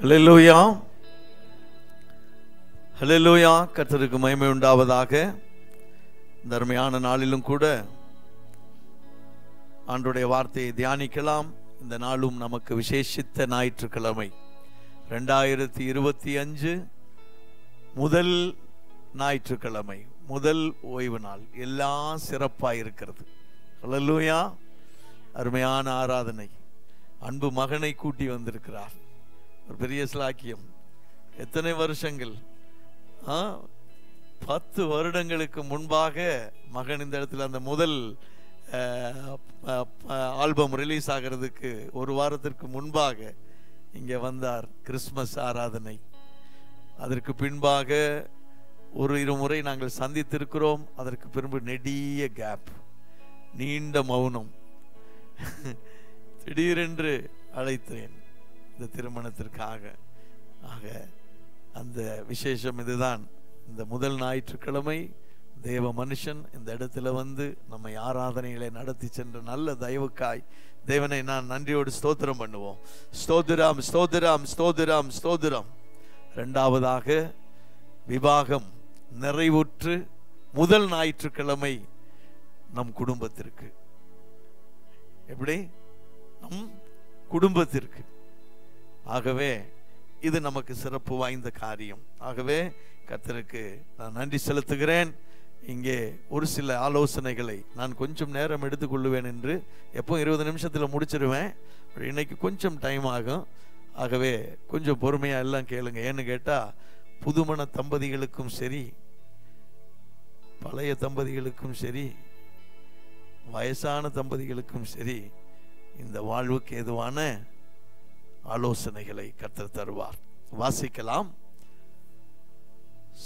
ஹல்லேலூயா, ஹல்லேலூயா. கர்த்தருக்கு மகிமை உண்டாவதாக. இந்த அருமையான நாளிலும் கூட ஆண்டவருடைய வார்த்தையை தியானிக்கலாம். இந்த நாளும் நமக்கு விசேஷித்த ஞாயிற்றுக்கிழமை, 2025 முதல் ஞாயிற்றுக்கிழமை, முதல் ஓய்வு நாள். எல்லாம் சிறப்பாக இருக்கிறது. ஹல்லேலூயா. அருமையான ஆராதனை. அன்பு மகனை கூட்டி வந்திருக்கிறார். ஒரு பெரிய ஸ்லாக்கியம். எத்தனை வருஷங்கள், 10 வருடங்களுக்கு முன்பாக மகன் இந்த இடத்துல அந்த முதல் ஆல்பம் ரிலீஸ் ஆகிறதுக்கு ஒரு வாரத்திற்கு முன்பாக இங்கே வந்தார். கிறிஸ்மஸ் ஆராதனை. அதற்கு பின்பாக ஒரு இருமுறை நாங்கள் சந்தித்திருக்கிறோம். அதற்கு பின்பு நெடிய கேப், நீண்ட மௌனம். திடீரென்று அழைத்தேன் இந்த திருமணத்திற்காக. ஆக அந்த விசேஷம் இதுதான். இந்த முதல் ஞாயிற்றுக்கிழமை தேவ மனுஷன் இந்த இடத்துல வந்து நம்மை ஆராதனைகளை நடத்தி சென்ற நல்ல தயவுக்காய் தேவனை நான் நன்றியோடு ஸ்தோத்திரம் பண்ணுவோம். ஸ்தோத்திரம், ஸ்தோத்திரம், ஸ்தோத்திரம், ஸ்தோத்திரம். இரண்டாவதாக விவாகம் நிறைவுற்று முதல் ஞாயிற்றுக்கிழமை நம் குடும்பத்திற்கு. எப்படி? நம் குடும்பத்திற்கு. ஆகவே இது நமக்கு சிறப்பு வாய்ந்த காரியம். ஆகவே கர்த்தருக்கு நான் நன்றி செலுத்துகிறேன். இங்கே ஒரு சில ஆலோசனைகளை நான் கொஞ்சம் நேரம் எடுத்துக்கொள்ளுவேன் என்று. எப்போ 20 நிமிஷத்தில் முடிச்சிருவேன். இன்னைக்கு கொஞ்சம் டைம் ஆகும். ஆகவே கொஞ்சம் பொறுமையாக எல்லாம் கேளுங்க. ஏன்னு கேட்டால் புதுமண தம்பதிகளுக்கும் சரி, பழைய தம்பதிகளுக்கும் சரி, வயசான தம்பதிகளுக்கும் சரி, இந்த வாழ்வுக்கு ஏதுவான ஆலோசனைகளை கர்த்தர் தருவார். வாசிக்கலாம்.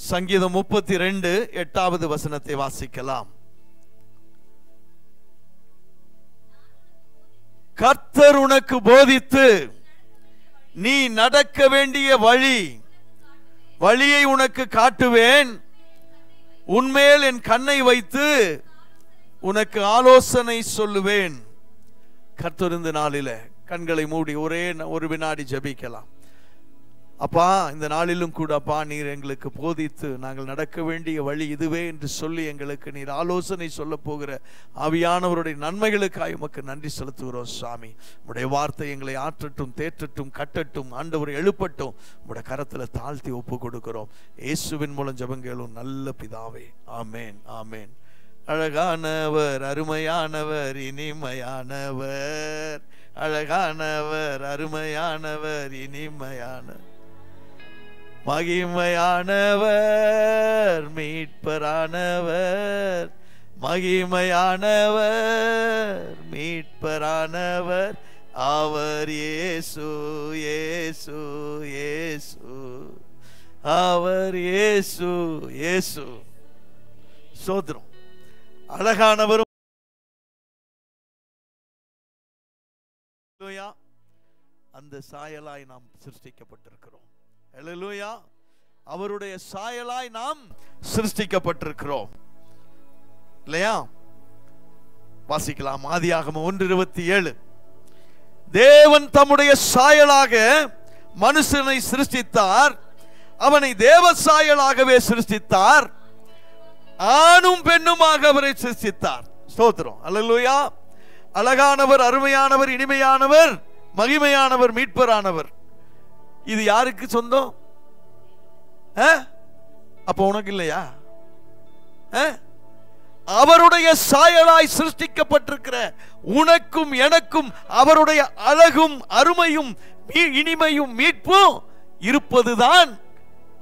சங்கீதம் 32 8வது வசனத்தை வாசிக்கலாம். கர்த்தர் உனக்கு போதித்து நீ நடக்க வேண்டிய வழியை உனக்கு காட்டுவேன். உன்மேல் என் கண்ணை வைத்து உனக்கு ஆலோசனை சொல்லுவேன். கர்த்தர் இந்த நாளில கண்களை மூடி ஒரு வினாடி ஜெபிக்கலாம். அப்பா, இந்த நாளிலும் கூட அப்பா, நீர் எங்களுக்கு போதித்து நாங்கள் நடக்க வேண்டிய வழி இதுவே என்று சொல்லி எங்களுக்கு நீர் ஆலோசனை சொல்ல போகிற ஆவியானவருடைய நன்மைகளுக்காக உமக்கு நன்றி செலுத்துகிறோம் சாமி. உடைய வார்த்தை எங்களை ஆற்றட்டும், தேற்றட்டும், கட்டட்டும், ஆண்டவரை எழுப்பட்டும். உடைய கரத்தில் தாழ்த்தி ஒப்பு கொடுக்கிறோம். இயேசுவின் மூலம் ஜெபங்களும் நல்ல பிதாவே. ஆமேன், ஆமேன். அழகானவர், அருமையானவர், இனிமையானவர். அழகானவர், அருமையானவர், இனிமையானவர், மகிமையானவர், மீட்பரானவர். மகிமையானவர், மீட்பரானவர் அவர் இயேசு, இயேசு, இயேசு. அவர் இயேசு, இயேசு. சோதரம். அழகானவரும் அந்த சாயலாய் நாம் சிருஷ்டிக்கப்பட்டிருக்கிறோம். ஹல்லேலூயா. அவருடைய சாயலாய் நாம் சிருஷ்டிக்கப்பட்டிருக்கிறோம் இல்லையா? வாசிக்கலாம். ஆதியாகமம் 1:27. தேவன் தம்முடைய சாயலாக மனுஷனை சிருஷ்டித்தார். அவனை தேவ சாயலாகவே சிருஷ்டித்தார். ஆணும் பெண்ணுமாக அவரை சிருஷ்டித்தார். ஸ்தோத்திரம். ஹல்லேலூயா. அழகானவர், அருமையானவர், இனிமையானவர், மகிமையானவர், மீட்பரானவர். இது யாருக்கு சொந்தம்? அப்ப உனக்கு இல்லையா? அவருடைய சாயலாய் சிருஷ்டிக்கப்பட்டிருக்கிற உனக்கும் எனக்கும் அவருடைய அழகும், அருமையும், இனிமையும், மீட்பும் இருப்பதுதான்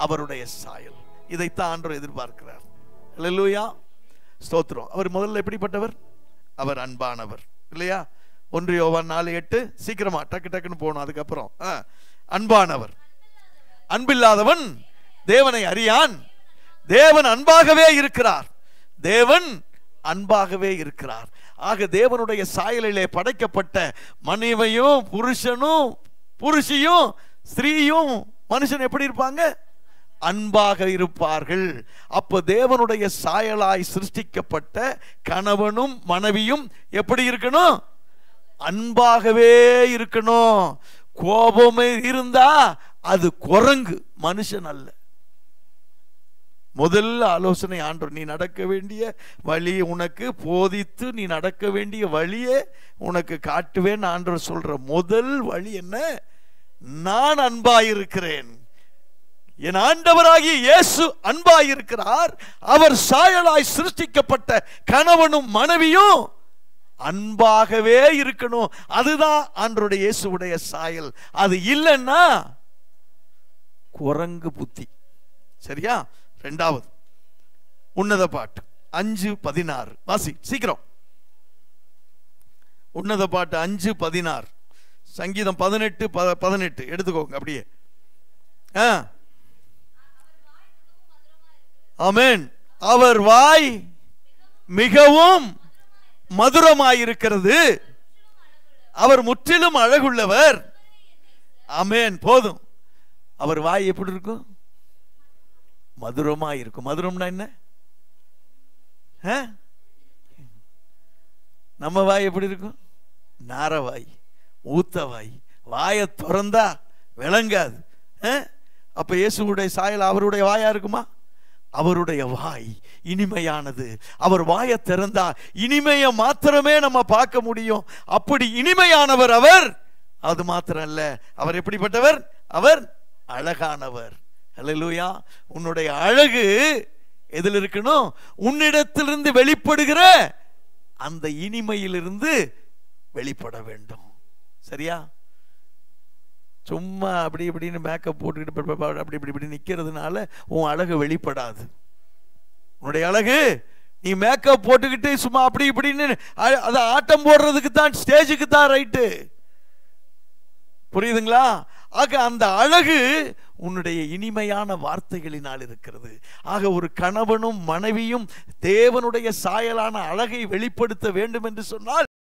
அவருடைய சாயல். இதைத்தான் ஆண்டவர் எதிர்பார்க்கிறார். ஹல்லேலூயா. ஸ்தோத்திரம். அவர் முதல்ல எப்படிப்பட்டவர்? அவர் அன்பானவர் இல்லையா? 1 யோவான் 4:8. சீக்கிரமா டக்கு டக்குன்னு போகணும். அதுக்கப்புறம் அன்பானவர். அன்பில்லாதவன் தேவனை அறியான். தேவன் அன்பாகவே இருக்கிறார். தேவன் அன்பாகவே இருக்கிறார். ஆக தேவனுடைய சாயலிலே படைக்கப்பட்ட மனைவியும் புருஷியும் ஸ்திரீயும் மனுஷன் எப்படி இருப்பாங்க? அன்பாக இருப்பார்கள். அப்ப தேவனுடைய சாயலாய் சிருஷ்டிக்கப்பட்ட கணவனும் மனைவியும் எப்படி இருக்கணும்? அன்பாகவே இருக்கணும். கோபமே இருந்தா அது குரங்கு, மனுஷன் அல்ல. முதல் ஆலோசனை ஆண்டவர், நீ நடக்க வேண்டிய வழி உனக்கு போதித்து நீ நடக்க வேண்டிய வழியே உனக்கு காட்டுவேன் ஆண்டவர் சொல்ற முதல் வழி என்ன? நான் அன்பாயிருக்கிறேன். என் ஆண்டவராகிய இயேசு அன்பாயிருக்கிறார். அவர் சாயலாய் சிருஷ்டிக்கப்பட்ட கணவனும் மனைவியும் அன்பாகவே இருக்கணும். அதுதான் ஆண்டவருடைய இயேசுவுடைய சாயல். அது இல்லைன்னா குரங்கு புத்தி. சரியா? இரண்டாவது உன்னத பாட்டு 5:16 வாசி சீக்கிரம். உன்னத பாட்டு 5:16, சங்கீதம் 18:18 எடுத்துக்கோங்க அப்படியே. ஆமென். அவர் வாய் மிகவும் மதுரமாயிருக்கிறது, அவர் முற்றிலும் அழகுள்ளவர். ஆமென். போதும். அவர் வாய் எப்படி இருக்கும்? மதுரமா இருக்கும். மதுரம்னா என்ன? நம்ம வாய் எப்படி இருக்கும்? நாரவாய், ஊத்தவாய். வாயை திறந்தா விளங்காது. அப்ப இயேசுடைய சாயல் அவருடைய வாயா இருக்குமா? அவருடைய வாய் இனிமையானது. அவர் வாயை திறந்தா இனிமையை மாத்திரமே நம்ம பார்க்க முடியும். அப்படி இனிமையானவர் அவர். அது மாத்திரம் அல்ல, அவர் எப்படிப்பட்டவர்? அவர் அழகானவர். அல்லேலூயா. உன்னுடைய அழகு எதில் இருக்கணும்? உன்னிடத்திலிருந்து வெளிப்படுகிற அந்த இனிமையிலிருந்து வெளிப்பட வேண்டும். சரியா? சும்மா அப்படி இப்படின்னு மேக்கப் போட்டுக்கிட்டு அப்படி இப்படி நிற்கிறதுனால உன் அழகு வெளிப்படாது. உன்னுடைய அழகு நீ மேக்கப் போட்டுக்கிட்டு சும்மா அப்படி இப்படின்னு அதை ஆட்டம் போடுறதுக்கு தான், ஸ்டேஜுக்கு தான் ரைட்டு. புரியுதுங்களா? ஆக அந்த அழகு உன்னுடைய இனிமையான வார்த்தைகளினால் இருக்கிறது. ஆக ஒரு கணவனும் மனைவியும் தேவனுடைய சாயலான அழகை வெளிப்படுத்த வேண்டும் என்று சொன்னால்